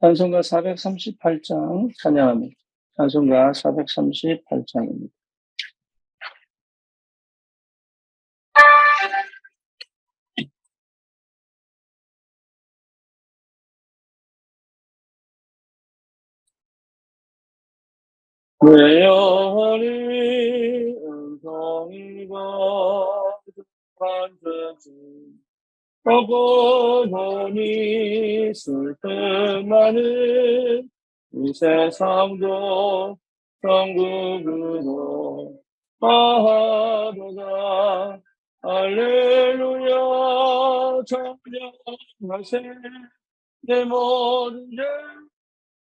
찬송가 438장 찬양합니다. 찬송가 438장입니다. 내 영혼이 은성이가 반듯이 보고 보니 슬픔 많은 이 세상도 천국으로 가도다. 할렐루야 찬양하세. 내 모든 죄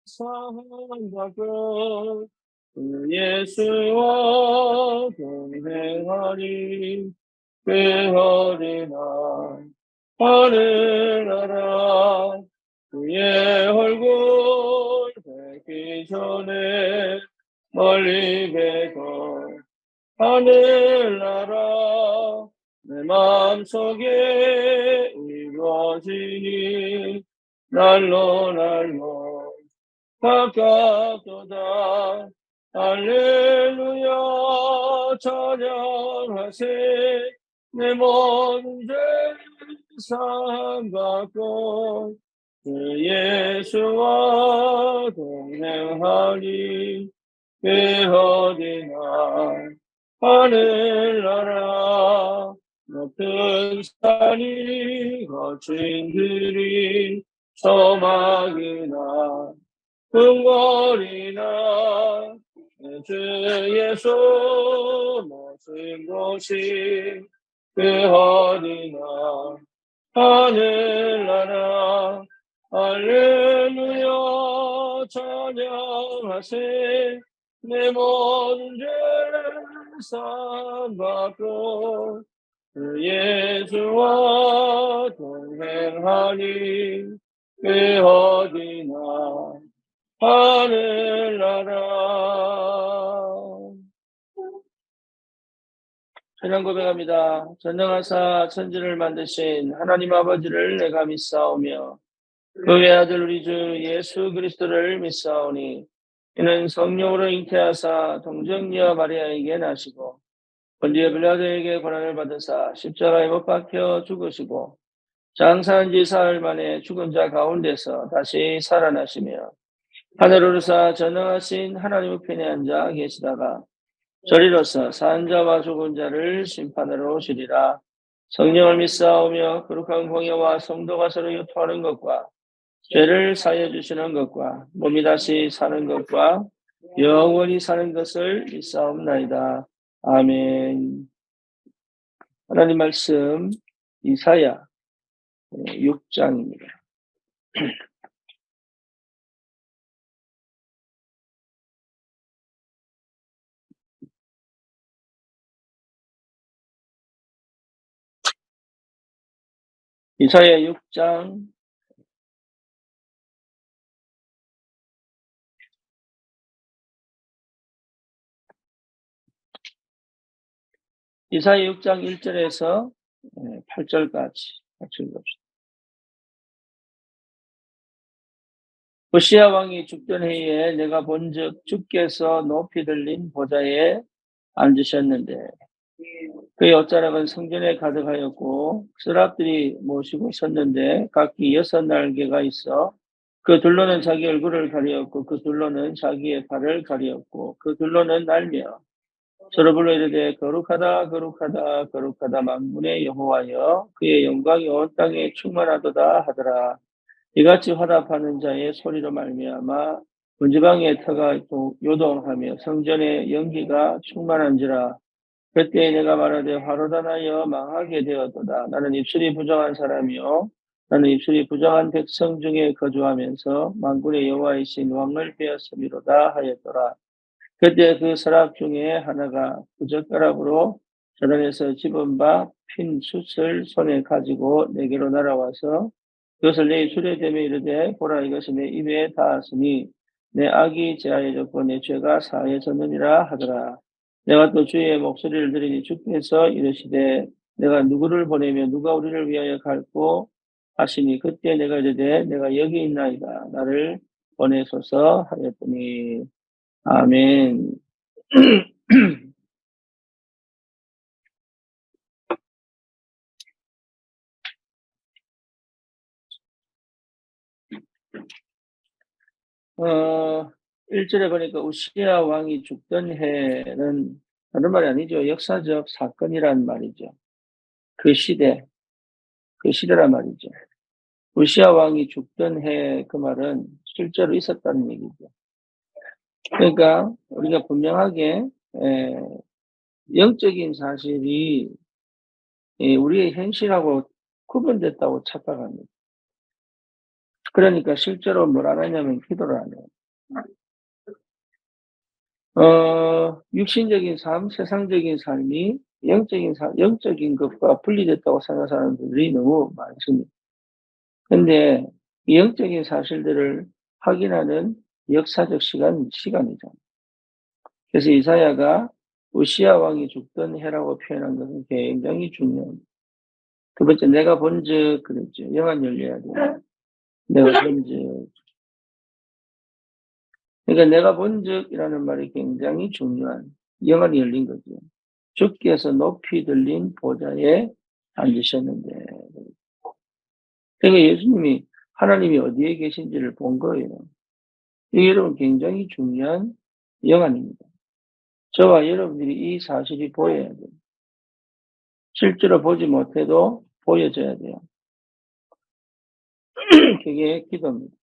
사함받고 그 예수와 동행하리. 그 어린아 하늘나라 그의 얼굴 뵙기 전에 멀리 뵈고 하늘나라 내 마음속에 이루어지니 날로 날로 가깝도다. 할렐루야 찬양하세. 내 모든 죄 사함받고 그 예수와 동행하리. 그 어디나 하늘나라 높은 산이 거친 들이 소망이나 궁궐이나 주 예수 모신 곳이 그 어디나 하늘나라. 할렐루야 찬양하세. 내 모든 죄 사함받고 그 예수와 동행하니. 그 어디나 하늘나라. 찬양 고백합니다. 전능하사 천지를 만드신 하나님 아버지를 내가 믿사오며 그 외아들 우리 주 예수 그리스도를 믿사오니 이는 성령으로 잉태하사 동정녀 마리아에게 나시고 본디오 빌라도에게 고난을 받으사 십자가에 못 박혀 죽으시고 장사한 지 사흘 만에 죽은 자 가운데서 다시 살아나시며 하늘 오르사 전능하신 하나님 우편에 앉아 계시다가 저리로서 산 자와 죽은 자를 심판하러 오시리라. 성령을 믿사오며 거룩한 공예와 성도가 서로 유통하는 것과 죄를 사하여 주시는 것과 몸이 다시 사는 것과 영원히 사는 것을 믿사옵나이다. 아멘. 하나님 말씀 이사야 6장입니다. 이사야 6장 1절에서 8절까지 같이 읽읍시다. 호시아 왕이 죽던 해에 내가 본즉 주께서 높이 들린 보좌에 앉으셨는데 그의 옷자락은 성전에 가득하였고 스랍들이 모시고 섰는데 각기 6날개가 있어 그 둘로는 자기 얼굴을 가리었고 그 둘로는 자기의 발을 가리었고 그 둘로는 날며 서로 불러 이르되 거룩하다 거룩하다 거룩하다 만군의 여호와여 그의 영광이 온 땅에 충만하도다 하더라. 이같이 화답하는 자의 소리로 말미암아 문지방의 터가 요동하며 성전의 연기가 충만한지라. 그때 내가 말하되 화로단하여 망하게 되었도다. 나는 입술이 부정한 사람이요 나는 입술이 부정한 백성 중에 거주하면서 만군의 여호와이신 왕을 빼앗음이로다 하였더라. 그때 그 서랍 중에 하나가 부젓가락으로 저런에서 집은 바 핀 숯을 손에 가지고 내게로 날아와서 그것을 내 입술에 대며 이르되 보라 이것이 내 입에 닿았으니 내 악이 제하여졌고 내 죄가 사하여졌느니라 하더라. 내가 또 주의 목소리를 들으니 주께서 이르시되 내가 누구를 보내며 누가 우리를 위하여 갈고 하시니 그때 내가 이르되 내가 여기 있나이다. 나를 보내소서 하였더니 아멘. 어, 1절에 보니까 우시야 왕이 죽던 해는 다른 말이 아니죠. 역사적 사건이란 말이죠. 그 시대, 그 시대란 말이죠. 우시야 왕이 죽던 해 그 말은 실제로 있었다는 얘기죠. 그러니까 우리가 분명하게 영적인 사실이 우리의 현실하고 구분됐다고 착각합니다. 그러니까 실제로 뭘 안 하냐면 기도를 안 해요. 육신적인 삶, 세상적인 삶이 영적인 것과 분리됐다고 생각하는 분들이 너무 많습니다. 근데 이 영적인 사실들을 확인하는 역사적 시간이죠. 그래서 이사야가 우시야 왕이 죽던 해라고 표현한 것은 굉장히 중요합니다. 두 번째, 내가 본즉 그랬죠. 영안 열려야 돼요. 내가 본즉. 그러니까 내가 본즉이라는 말이 굉장히 중요한 영안이 열린 거죠. 주께서 높이 들린 보좌에 앉으셨는데. 그러니까 예수님이 하나님이 어디에 계신지를 본 거예요. 이게 여러분 굉장히 중요한 영안입니다. 저와 여러분들이 이 사실이 보여야 돼요. 실제로 보지 못해도 보여져야 돼요. 그게 기도입니다.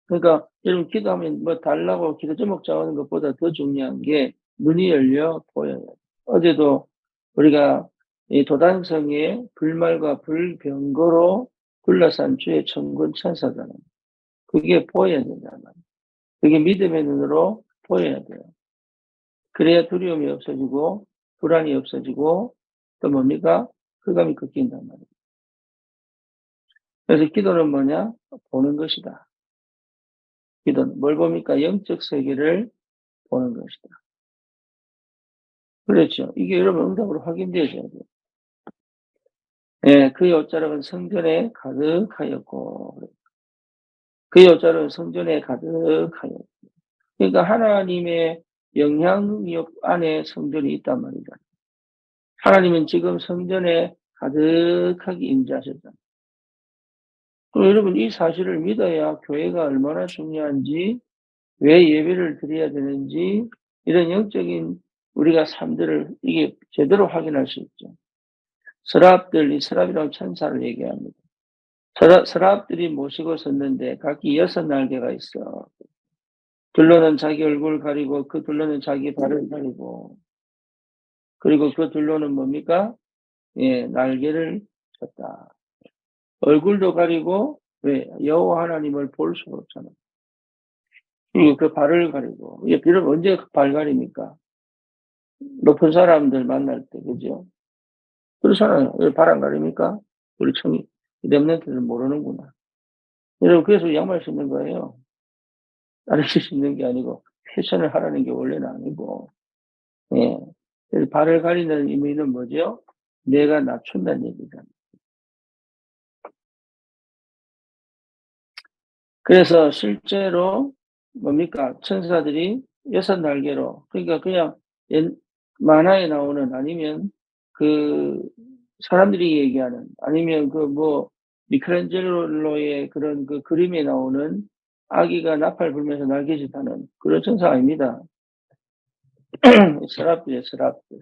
그러니까 여러분 기도하면 뭐 달라고 기도 제목 짜오는 것보다 더 중요한 게 눈이 열려 보여요. 어제도 우리가 이 도단성에 불말과 불병거로 둘러싼 주의 천군 천사잖아요. 그게 보여야 된단 말이에요. 그게 믿음의 눈으로 보여야 돼요. 그래야 두려움이 없어지고 불안이 없어지고 또 뭡니까? 흑암이 꺾인단 말이에요. 그래서 기도는 뭐냐? 보는 것이다. 기도는 뭘 봅니까? 영적 세계를 보는 것이다. 그렇죠. 이게 여러분 응답으로 확인되어져야 돼요. 예, 그의 옷자락은 성전에 가득하였고, 그의 옷자락은 성전에 가득하였고. 그러니까 하나님의 영향력 안에 성전이 있단 말이죠. 하나님은 지금 성전에 가득하게 임재하셨다. 그럼 여러분 이 사실을 믿어야 교회가 얼마나 중요한지, 왜 예배를 드려야 되는지, 이런 영적인 우리가 삶들을 이게 제대로 확인할 수 있죠. 이 서랍이라는 천사를 얘기합니다. 서랍들이 모시고 섰는데 각기 6날개가 있어. 둘로는 자기 얼굴 가리고 그 둘로는 자기 발을 가리고 그리고 그 둘로는 뭡니까? 예, 날개를 쳤다. 얼굴도 가리고 왜? 여호와 하나님을 볼 수가 없잖아. 그리고 그 발을 가리고 이게 비록 언제 발 가립니까? 높은 사람들 만날 때 그죠? 그렇잖아요. 왜 발 안 가립니까? 우리 청이 렘넌트들은 모르는구나. 여러분 그래서 양말 신는 거예요. 다른 게 신는 게 아니고 패션을 하라는 게 원래는 아니고 예. 그래서 발을 가리는 의미는 뭐죠? 내가 낮춘다는 얘기잖아요. 그래서 실제로 뭡니까? 천사들이 6날개로 그러니까 그냥 만화에 나오는 아니면 그 사람들이 얘기하는 아니면 그 뭐 미켈란젤로의 그런 그 그림에 나오는 아기가 나팔 불면서 날개짓하는 그런 천사 아닙니다. 서랍들이에요, 서랍들.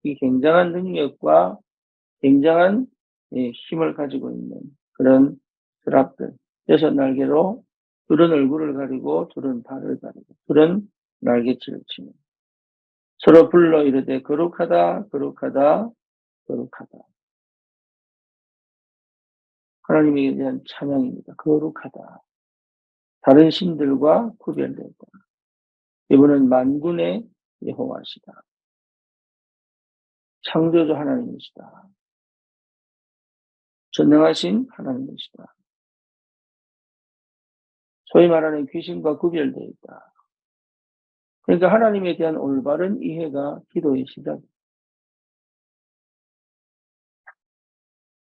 이 굉장한 능력과 굉장한 힘을 가지고 있는 그런 서랍들. 6날개로 둘은 얼굴을 가리고 둘은 발을 가리고 둘은 날개치를 치는 서로 불러 이르되 거룩하다 거룩하다 거룩하다. 하나님에 대한 찬양입니다. 거룩하다. 다른 신들과 구별되다. 이분은 만군의 여호와시다. 창조주 하나님이시다. 전능하신 하나님이시다. 소위 말하는 귀신과 구별되어 있다. 그러니까 하나님에 대한 올바른 이해가 기도의 시작입니다.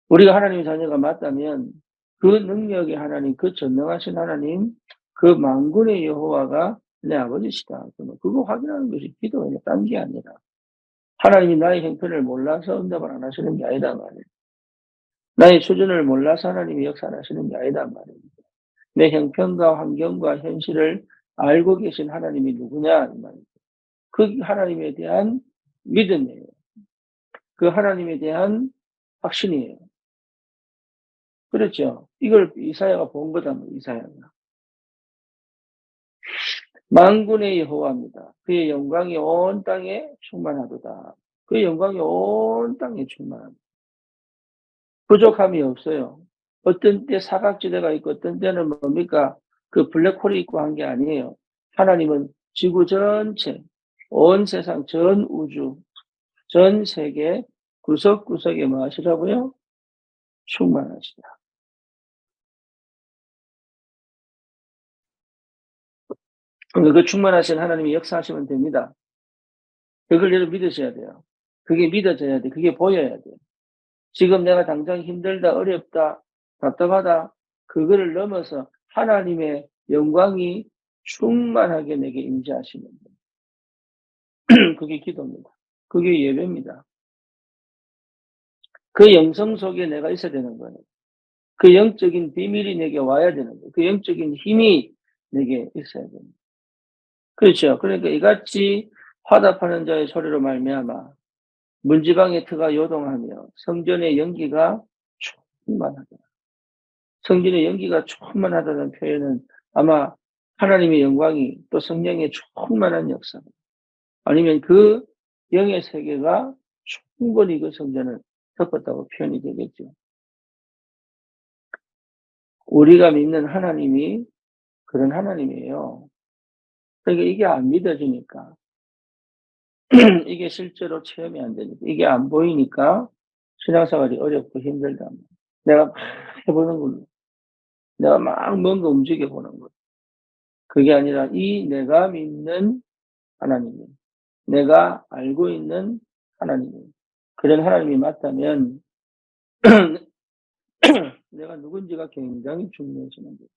우리가 하나님의 자녀가 맞다면 그 능력의 하나님, 그 전능하신 하나님, 그 만군의 여호와가 내 아버지시다. 그러면 그거 확인하는 것이 기도예요. 딴 게 아니라. 하나님이 나의 형편을 몰라서 응답을 안 하시는 게 아니다 말이에요. 나의 수준을 몰라서 하나님이 역사 안 하시는 게 아니다 말이에요. 내 형편과 환경과 현실을 알고 계신 하나님이 누구냐 이 말이에요. 그 하나님에 대한 믿음이에요. 그 하나님에 대한 확신이에요. 그렇죠. 이걸 이사야가 본 거다, 이사야가. 만군의 여호와입니다. 그의 영광이 온 땅에 충만하도다. 그의 영광이 온 땅에 충만합니다. 부족함이 없어요. 어떤 때 사각지대가 있고 어떤 때는 뭡니까? 그 블랙홀이 있고 한 게 아니에요. 하나님은 지구 전체, 온 세상, 전 우주, 전 세계 구석구석에 뭐 하시라고요? 충만하시다. 그 충만하신 하나님이 역사하시면 됩니다. 그걸 여러분 믿으셔야 돼요. 그게 믿어져야 돼. 그게 보여야 돼. 지금 내가 당장 힘들다, 어렵다, 답답하다, 그거를 넘어서 하나님의 영광이 충만하게 내게 임재하시는 거예요. 그게 기도입니다. 그게 예배입니다. 그 영성 속에 내가 있어야 되는 거예요. 그 영적인 비밀이 내게 와야 되는 거예요. 그 영적인 힘이 내게 있어야 됩니다. 그렇죠. 그러니까 이같이 화답하는 자의 소리로 말미암아 문지방의 터가 요동하며 성전의 연기가 충만하다. 성전의 연기가 충만하다는 표현은 아마 하나님의 영광이 또 성령의 충만한 역사, 아니면 그 영의 세계가 충분히 그 성전을 덮었다고 표현이 되겠죠. 우리가 믿는 하나님이 그런 하나님이에요. 그러니까 이게 안 믿어지니까, 이게 실제로 체험이 안 되니까, 이게 안 보이니까 신앙생활이 어렵고 힘들다. 내가 막 해보는 걸로, 내가 막 뭔가 움직여 보는 거. 그게 아니라 이 내가 믿는 하나님, 내가 알고 있는 하나님, 그런 하나님이 맞다면 내가 누군지가 굉장히 중요해지는 거예요.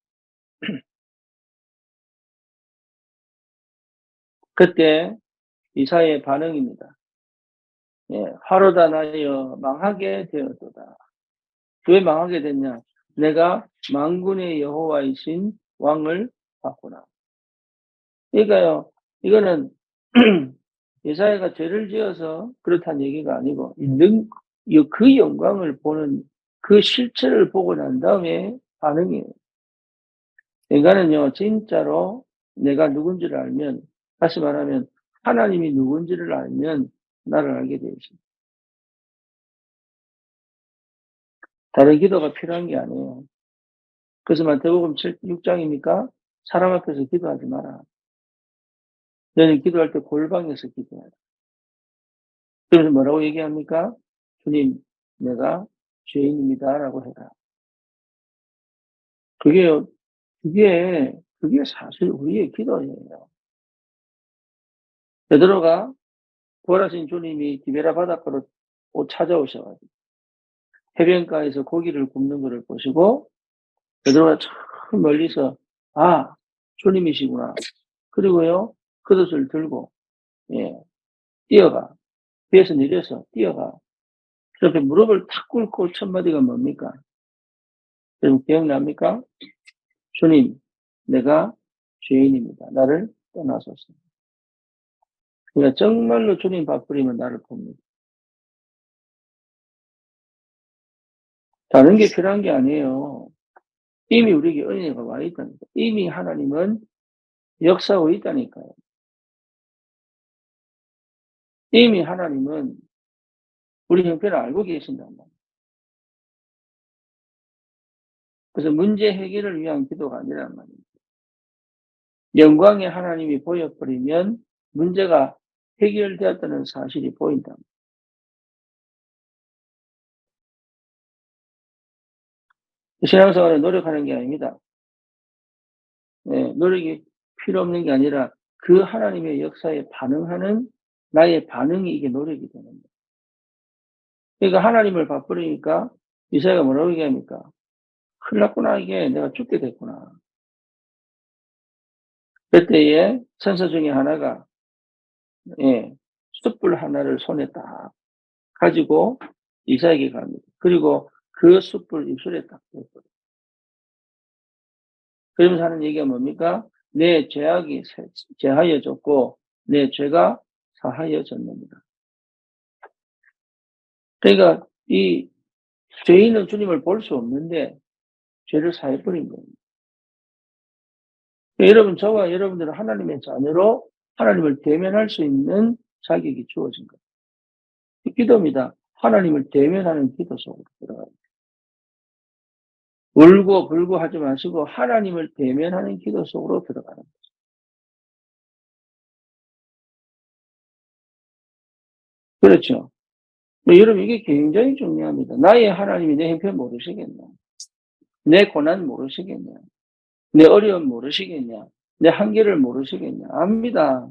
그때 이사야의 반응입니다. 예, 화로다 나여 망하게 되었도다. 왜 망하게 됐냐? 내가 만군의 여호와이신 왕을 봤구나. 그러니까요, 이거는 예사야가 죄를 지어서 그렇다는 얘기가 아니고 그 영광을 보는 그 실체를 보고 난 다음에 반응이에요. 인간은요, 진짜로 내가 누군지를 알면, 다시 말하면 하나님이 누군지를 알면 나를 알게 되어 있습니다. 다른 기도가 필요한 게 아니에요. 그래서 마태복음 6장입니까? 사람 앞에서 기도하지 마라. 너는 기도할 때 골방에서 기도해라. 그래서 뭐라고 얘기합니까? 주님, 내가 죄인입니다. 라고 해라. 그게요, 그게 사실 우리의 기도예요. 베드로가 부활하신 주님이 디베라 바닷가로 찾아오셔가지고 해변가에서 고기를 굽는 것을 보시고 베드로가 참 멀리서 아, 주님이시구나. 그리고요, 그릇을 들고 예, 뛰어가. 배에서 내려서 뛰어가. 그 옆에 무릎을 탁 꿇고 첫 마디가 뭡니까? 여러분 기억납니까? 주님, 내가 죄인입니다. 나를 떠나소서. 그러니까 정말로 주님 밥그리면 나를 봅니다. 다른 게 필요한 게 아니에요. 이미 우리에게 은혜가 와 있다니까. 이미 하나님은 역사하고 있다니까요. 이미 하나님은 우리 형편을 알고 계신단 말이에요. 그래서 문제 해결을 위한 기도가 아니란 말이에요. 영광의 하나님이 보여버리면 문제가 해결되었다는 사실이 보인다. 신앙생활에 노력하는 게 아닙니다. 네, 노력이 필요 없는 게 아니라 그 하나님의 역사에 반응하는 나의 반응이 이게 노력이 되는 거예요. 그러니까 하나님을 바꾸니까 이사야가 뭐라고 얘기합니까? 큰일 났구나, 이게. 내가 죽게 됐구나. 그때에 천사 중에 하나가, 예, 숯불 하나를 손에 딱 가지고 이사야에게 갑니다. 그리고 그 숯불 입술에 딱 대고. 그러면서 하는 얘기가 뭡니까? 내 죄악이 제하여졌고, 내 죄가 사하여졌느니라. 그러니까 이 죄인은 주님을 볼 수 없는데 죄를 사해버린 겁니다. 여러분, 저와 여러분들은 하나님의 자녀로 하나님을 대면할 수 있는 자격이 주어진 거예요. 기도입니다. 하나님을 대면하는 기도 속으로 들어가요. 울고 불고 하지 마시고 하나님을 대면하는 기도 속으로 들어가는 거죠. 그렇죠. 여러분, 이게 굉장히 중요합니다. 나의 하나님이 내 형편 모르시겠냐? 내 고난 모르시겠냐? 내 어려움 모르시겠냐? 내 한계를 모르시겠냐? 압니다.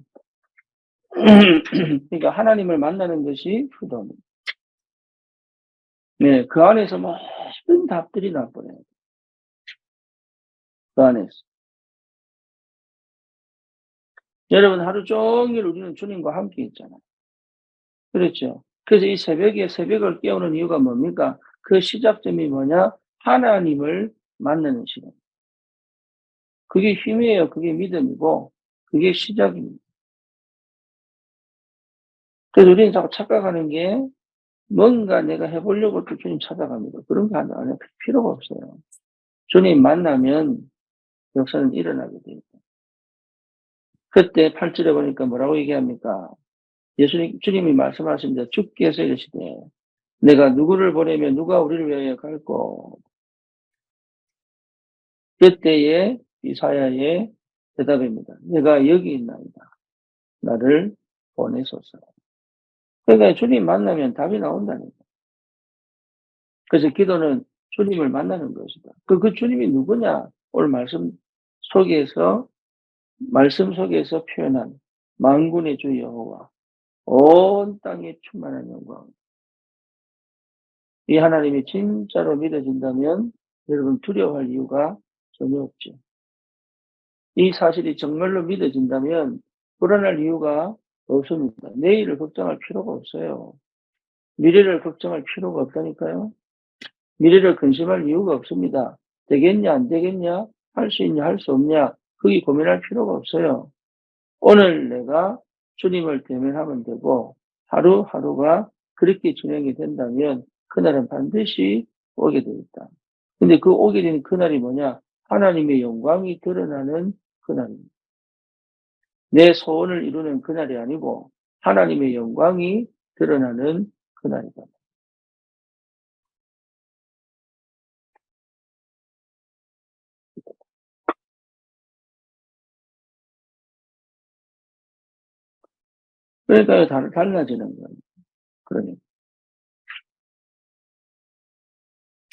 그러니까 하나님을 만나는 것이 기도입니다. 네, 그 안에서 모든 답들이 나버려요. 그 안에서. 여러분, 하루 종일 우리는 주님과 함께 있잖아요. 그렇죠. 그래서 이 새벽에 새벽을 깨우는 이유가 뭡니까? 그 시작점이 뭐냐? 하나님을 만나는 시간. 그게 힘이에요. 그게 믿음이고, 그게 시작입니다. 그래서 우리는 자꾸 착각하는 게 뭔가 내가 해보려고 또 주님 찾아갑니다. 그런 거 안 할 필요가 없어요. 주님 만나면 역사는 일어나게 돼요. 그때 8절에 보니까 뭐라고 얘기합니까? 주님이 말씀하십니다. 주께서 이르시되 내가 누구를 보내면 누가 우리를 위하여 갈고. 그때에 이사야의 대답입니다. 내가 여기 있나이다. 나를 보내소서. 그러니까 주님 만나면 답이 나온다니까. 그래서 기도는 주님을 만나는 것이다. 그 주님이 누구냐? 오늘 말씀 속에서 표현한 만군의 주 여호와, 온 땅에 충만한 영광. 이 하나님이 진짜로 믿어진다면 여러분 두려워할 이유가 전혀 없죠. 이 사실이 정말로 믿어진다면 불안할 이유가 없습니다. 내일을 걱정할 필요가 없어요. 미래를 걱정할 필요가 없다니까요. 미래를 근심할 이유가 없습니다. 되겠냐, 안 되겠냐, 할 수 있냐, 할 수 없냐, 거기 고민할 필요가 없어요. 오늘 내가 주님을 대면하면 되고, 하루하루가 그렇게 진행이 된다면, 그날은 반드시 오게 되어 있다. 근데 그 오게 되는 그날이 뭐냐? 하나님의 영광이 드러나는 그날입니다. 내 소원을 이루는 그날이 아니고, 하나님의 영광이 드러나는 그날이다. 그러니까 달라지는 거예요. 그러니까.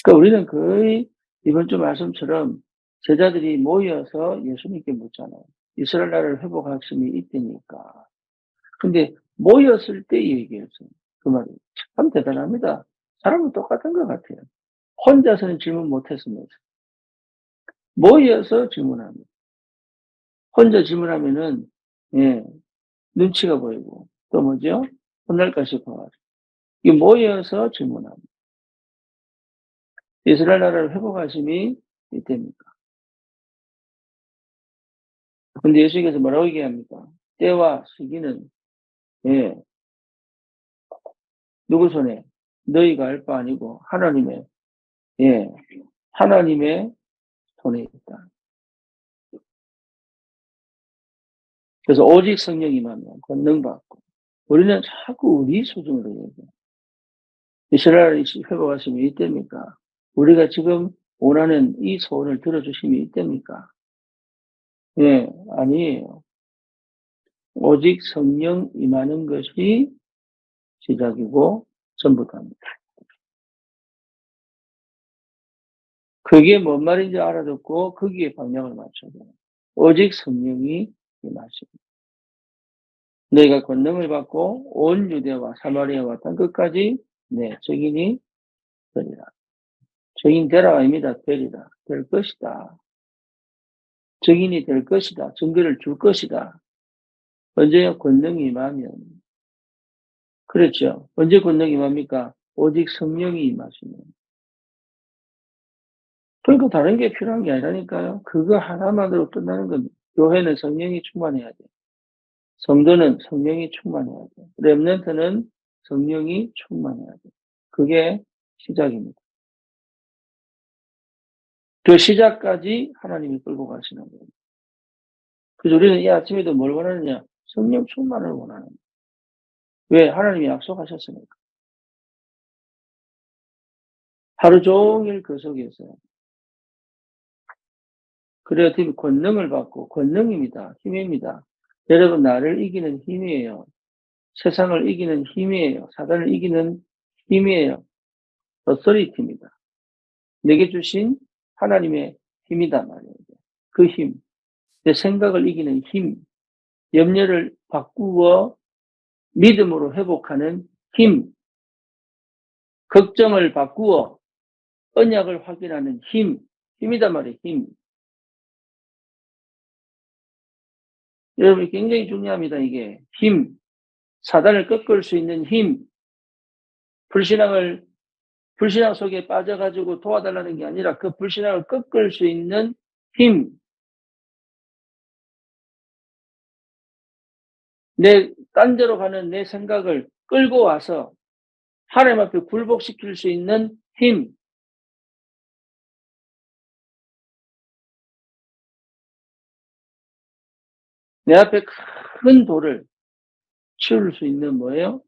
그러니까 우리는 거의 이번 주 말씀처럼 제자들이 모여서 예수님께 묻잖아요. 이스라엘 나라를 회복하심이 이때니까. 근데 모였을 때 얘기했어요. 그 말이 참 대단합니다. 사람은 똑같은 것 같아요. 혼자서는 질문 못했으면서 모여서 질문합니다. 혼자 질문하면은 예, 눈치가 보이고 또 뭐죠? 혼날까 싶어가지고 이 모여서 질문합니다. 이스라엘 나라를 회복하심이 이때입니까? 근데 예수님께서 뭐라고 얘기합니까? 때와 시기는 예, 누구 손에? 너희가 알 바 아니고 예, 하나님의 손에 있다. 그래서 오직 성령이 임하면 권능받고 우리는 자꾸 우리 수준으로 얘기해요. 이스라엘이 회복하심이 이때입니까? 우리가 지금 원하는 이 소원을 들어주심이 이때입니까? 예, 아니에요. 오직 성령 임하는 것이 시작이고 전부답니다. 그게 뭔 말인지 알아듣고 거기에 방향을 맞춰야 돼요. 오직 성령이 임하십니다. 너희가 권능을 받고 온 유대와 사마리아와 땅 끝까지 내 증인이 되리라. 증인 되라 아닙니다. 되리라. 될 것이다. 증인이 될 것이다. 증거를 줄 것이다. 언제요? 권능이 임하면. 그렇죠. 언제 권능이 임합니까? 오직 성령이 임하시면. 그러니까 다른 게 필요한 게 아니라니까요. 그거 하나만으로 끝나는 겁니다. 교회는 성령이 충만해야 돼요. 성도는 성령이 충만해야 돼요. 렘넌트는 성령이 충만해야 돼요. 그게 시작입니다. 그 시작까지 하나님이 끌고 가시는 거예요. 그래서 우리는 이 아침에도 뭘 원하느냐? 성령 충만을 원하는 거예요. 왜? 하나님이 약속하셨으니까. 하루 종일 그 속에서요. 그래야 권능을 받고, 권능입니다. 힘입니다. 여러분, 나를 이기는 힘이에요. 세상을 이기는 힘이에요. 사단을 이기는 힘이에요. 어서리티입니다. 내게 주신 하나님의 힘이다 말이에요. 그 힘, 내 생각을 이기는 힘, 염려를 바꾸어 믿음으로 회복하는 힘, 걱정을 바꾸어 언약을 확인하는 힘, 힘이다 말이에요. 힘. 여러분 굉장히 중요합니다. 이게 힘, 사단을 꺾을 수 있는 힘, 불신앙 속에 빠져가지고 도와달라는 게 아니라 그 불신앙을 꺾을 수 있는 힘, 딴 데로 가는 내 생각을 끌고 와서 하나님 앞에 굴복시킬 수 있는 힘. 내 앞에 큰 돌을 치울 수 있는 뭐예요?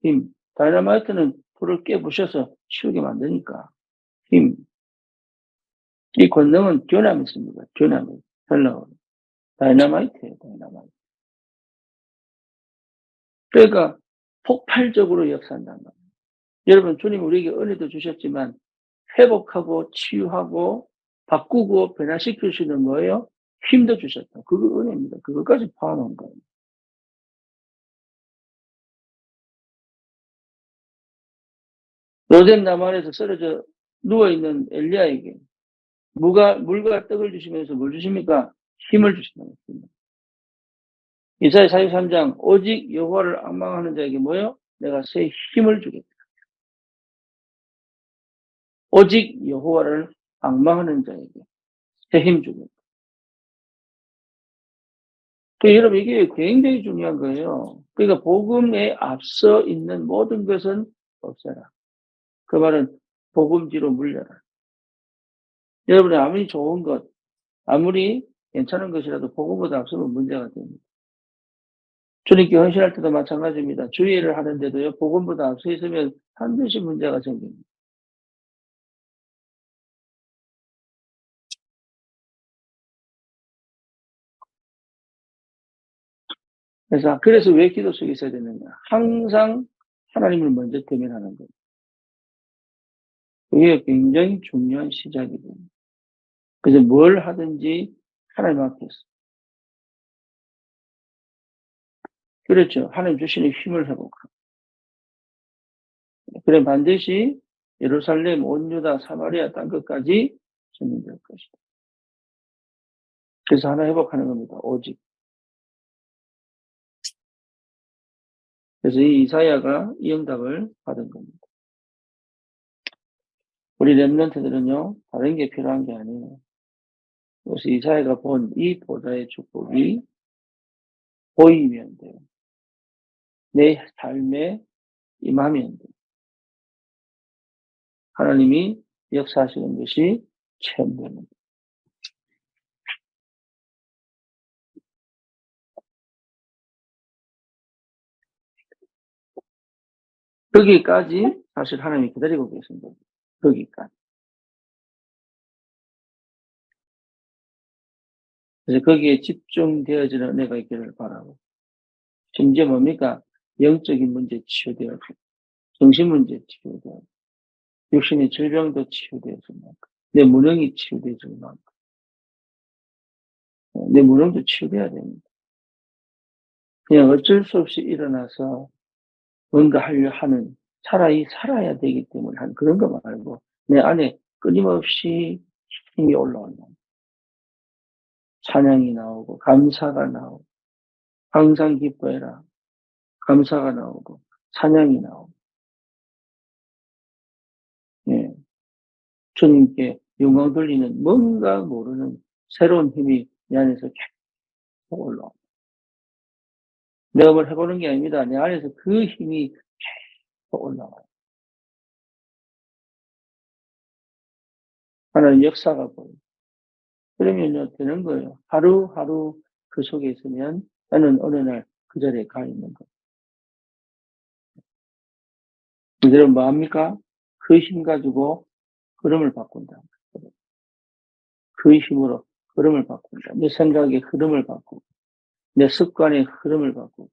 힘. 다이너마이트는 돌을 깨부셔서 치우게 만드니까 힘. 이 권능은 dynamit입니다. dynamit이. 헬라어로. 다이너마이트예요. 다이너마이트. 그러니까 폭발적으로 역사한단 말이에요. 여러분 주님 우리에게 은혜도 주셨지만 회복하고 치유하고 바꾸고 변화시킬 수 있는 뭐예요? 힘도 주셨다. 그거 은혜입니다. 그것까지 포함한 거예요. 로뎀 나무 아래서 쓰러져 누워있는 엘리야에게 물과 떡을 주시면서 뭘 주십니까? 힘을 주신다는 거예요. 이사야 43장 오직 여호와를 앙망하는 자에게 뭐예요? 내가 새 힘을 주겠다. 오직 여호와를 앙망하는 자에게 새 힘 주겠다. 여러분 이게 굉장히 중요한 거예요. 그러니까 복음에 앞서 있는 모든 것은 없애라. 그 말은 복음지로 물려라. 여러분이 아무리 좋은 것, 아무리 괜찮은 것이라도 복음보다 앞서면 문제가 됩니다. 주님께 헌신할 때도 마찬가지입니다. 주의를 하는데도요, 복음보다 앞서 있으면 반드시 문제가 생깁니다. 그래서 왜 기도 속에 있어야 되느냐. 항상 하나님을 먼저 대면하는 거예요. 그게 굉장히 중요한 시작이거든요. 그래서 뭘 하든지 하나님 앞에서. 그렇죠. 하나님 주시는 힘을 회복하고. 그래 반드시 예루살렘, 온 유다, 사마리아 땅 끝까지 증명될 것이다. 그래서 하나 회복하는 겁니다. 오직. 그래서 이 이사야가 이 응답을 받은 겁니다. 우리 렘넌트들은요, 다른 게 필요한 게 아니에요. 그래서 이사야가 본 이 보좌의 축복이 보이면 돼요. 내 삶에 임하면 돼요. 하나님이 역사하시는 것이 체험됩니다. 거기까지 사실 하나님이 기다리고 계신 겁니다. 거기까지. 그래서 거기에 집중되어지는 은혜가 있기를 바라고. 심지어 뭡니까? 영적인 문제 치유되어지고, 정신 문제 치유되어지고, 육신의 질병도 치유되어지고, 내 무능이 치유되어지고, 내 무능도 치유돼야 됩니다. 그냥 어쩔 수 없이 일어나서 뭔가 하려 하는, 살아야 되기 때문에 한 그런 거 말고, 내 안에 끊임없이 힘이 올라온다. 찬양이 나오고 감사가 나오고 항상 기뻐해라. 감사가 나오고 찬양이 나오고 예. 주님께 영광 돌리는 뭔가 모르는 새로운 힘이 내 안에서 계속 올라옵니다. 내가 뭘 해보는 게 아닙니다. 내 안에서 그 힘이 계속 올라와요. 하나님 역사가 보여요. 그러면요, 되는 거예요. 하루하루 그 속에 있으면 나는 어느 날 그 자리에 가 있는 거예요. 여러분 뭐합니까? 그 힘 가지고 흐름을 바꾼다. 그 힘으로 흐름을 바꾼다. 내 생각의 흐름을 바꾸고, 내 습관의 흐름을 바꾸고.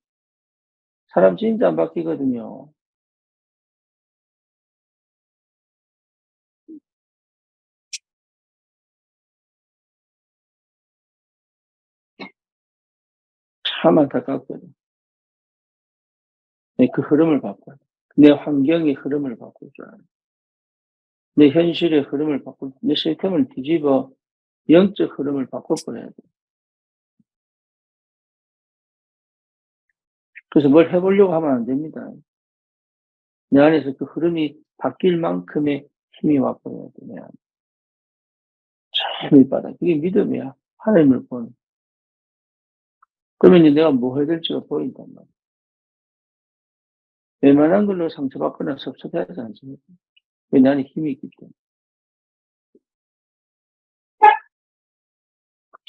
사람 진짜 안 바뀌거든요. 참 안타깝거든요. 그 흐름을 바꿔야 돼. 내 환경의 흐름을 바꿀 줄 알아요. 내 현실의 흐름을 바꿀, 내 시스템을 뒤집어 영적 흐름을 바꿔버려야 돼. 그래서 뭘 해보려고 하면 안 됩니다. 내 안에서 그 흐름이 바뀔 만큼의 힘이 와버려야 돼. 내 안에. 참 밑바닥. 그게 믿음이야. 하나님을 보는. 그러면 이제 내가 뭐 해야 될지가 보인단 말이야. 웬만한 걸로 상처받거나 섭섭해하지 않습니까? 왜 나는 힘이 있기 때문에.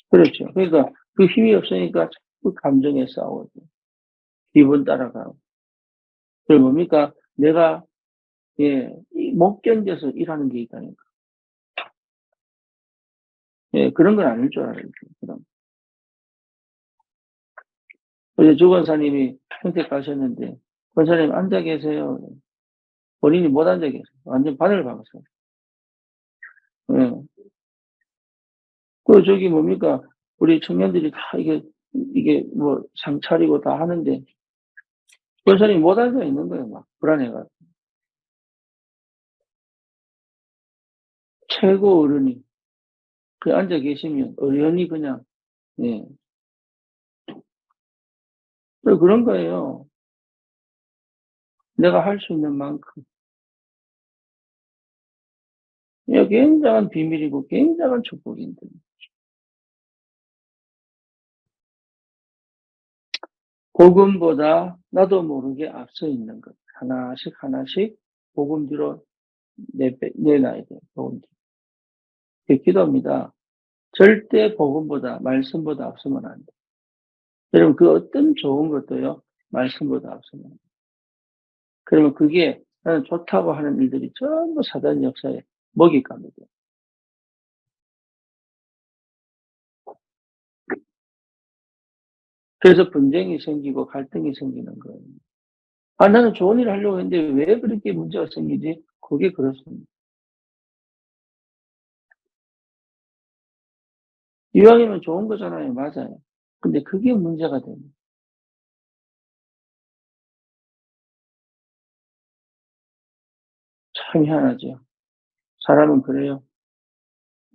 그렇죠. 그러니까 그 힘이 없으니까 자꾸 감정에 싸우고, 기분 따라가고. 그리고 뭡니까? 내가, 못 견뎌서 일하는 게 있다니까. 그런 건 아닐 줄 알아요. 그럼. 어제 조 권사님이 평택 가셨는데, 권사님 앉아 계세요. 본인이 못 앉아 계세요. 완전 바늘 박았어요. 예. 그, 저기 뭡니까? 우리 청년들이 다 이게 뭐, 상 차리고 다 하는데, 권사님이 못 앉아 있는 거예요. 막, 불안해가지고. 최고 어른이, 그 앉아 계시면, 어련히 그냥, 예. 그런 거예요. 내가 할 수 있는 만큼. 이게 굉장한 비밀이고, 굉장한 축복인데. 복음보다 나도 모르게 앞서 있는 것. 하나씩 하나씩 복음 뒤로 내놔야 돼요. 복음 뒤로. 그게 기도입니다. 절대 복음보다, 말씀보다 앞서면 안 돼. 여러분, 그 어떤 좋은 것도요, 말씀보다 앞서면 안 돼. 그러면 그게 나는 좋다고 하는 일들이 전부 사단 역사에 먹잇감이 돼요. 그래서 분쟁이 생기고 갈등이 생기는 거예요. 아, 나는 좋은 일을 하려고 했는데 왜 그렇게 문제가 생기지? 그게 그렇습니다. 이왕이면 좋은 거잖아요. 맞아요. 근데 그게 문제가 됩니다. 참 희한하죠. 사람은 그래요.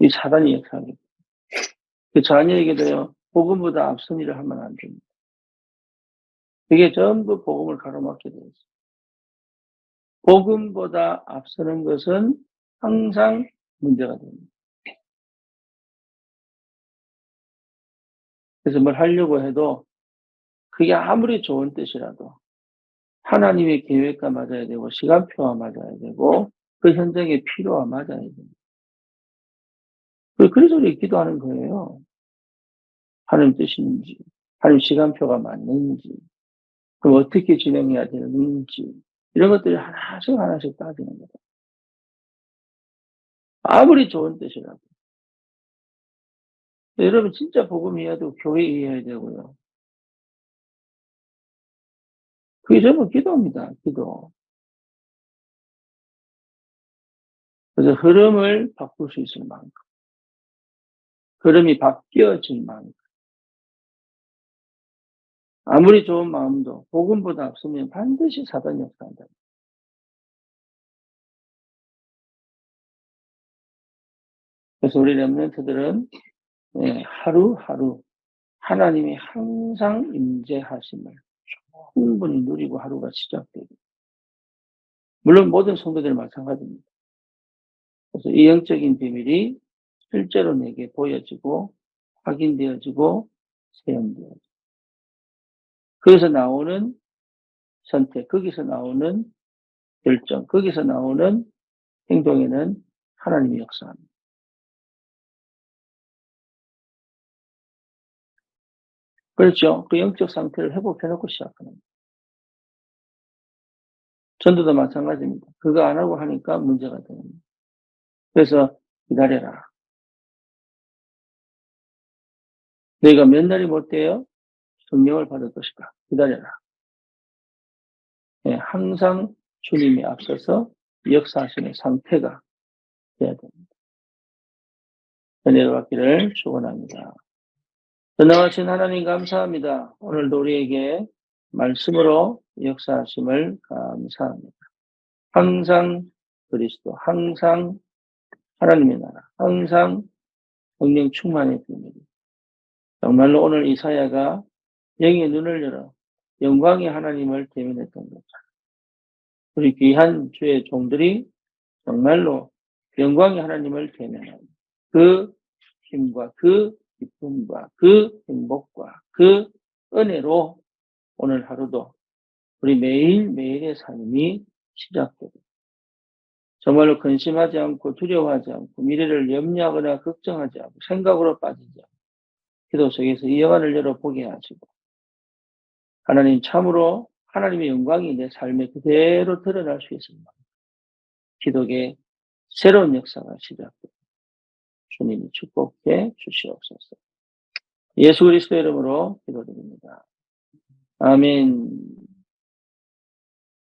이 사단이 역사하기. 그 자녀에게도요, 복음보다 앞선 일을 하면 안 됩니다. 그게 전부 복음을 가로막게 되어 있어요. 복음보다 앞서는 것은 항상 문제가 됩니다. 그래서 뭘 하려고 해도 그게 아무리 좋은 뜻이라도 하나님의 계획과 맞아야 되고 시간표와 맞아야 되고 그 현장의 필요와 맞아야 됩니다. 그래서 우리 기도하는 거예요. 하나님 뜻인지, 하나님 시간표가 맞는지, 그럼 어떻게 진행해야 되는지 이런 것들이 하나씩 하나씩 따지는 거예요. 아무리 좋은 뜻이라도. 여러분 진짜 복음이어야 되고 교회이어야 되고요. 그게 전부 기도입니다. 기도. 그래서 흐름을 바꿀 수 있을 만큼. 흐름이 바뀌어질 만큼. 아무리 좋은 마음도 복음보다 앞서면 반드시 사단이 역사한다. 그래서 우리 렘넌트들은 하루하루 하나님이 항상 임재하심을 충분히 누리고 하루가 시작되고, 물론 모든 성도들 마찬가지입니다. 그래서 이 영적인 비밀이 실제로 내게 보여지고 확인되어지고 체험되어지고, 거기서 나오는 선택, 거기서 나오는 결정, 거기서 나오는 행동에는 하나님이 역사합니다. 그렇죠. 그 영적 상태를 회복해놓고 시작하는 거예요. 전도도 마찬가지입니다. 그거 안 하고 하니까 문제가 되는 거예요. 그래서 기다려라. 너희가 몇 날이 못 돼요? 성령을 받을 것이다. 기다려라. 항상 주님이 앞서서 역사하시는 상태가 돼야 됩니다. 은혜를 받기를 축원합니다. 전능하신 하나님 감사합니다. 오늘도 우리에게 말씀으로 역사하심을 감사합니다. 항상 그리스도, 항상 하나님의 나라, 항상 성령 충만의 비밀. 정말로 오늘 이사야가 영의 눈을 열어 영광의 하나님을 대면했던 것. 우리 귀한 주의 종들이 정말로 영광의 하나님을 대면하는 그 힘과 그 기쁨과 그 행복과 그 은혜로 오늘 하루도 우리 매일매일의 삶이 시작되고, 정말로 근심하지 않고 두려워하지 않고 미래를 염려하거나 걱정하지 않고 생각으로 빠지지 않고 기도 속에서 이 영안을 열어보게 하시고, 하나님 참으로 하나님의 영광이 내 삶에 그대로 드러날 수 있습니다. 기독의 새로운 역사가 시작됩니다. 주님이 축복해 주시옵소서. 예수 그리스도 이름으로 기도드립니다. 아멘.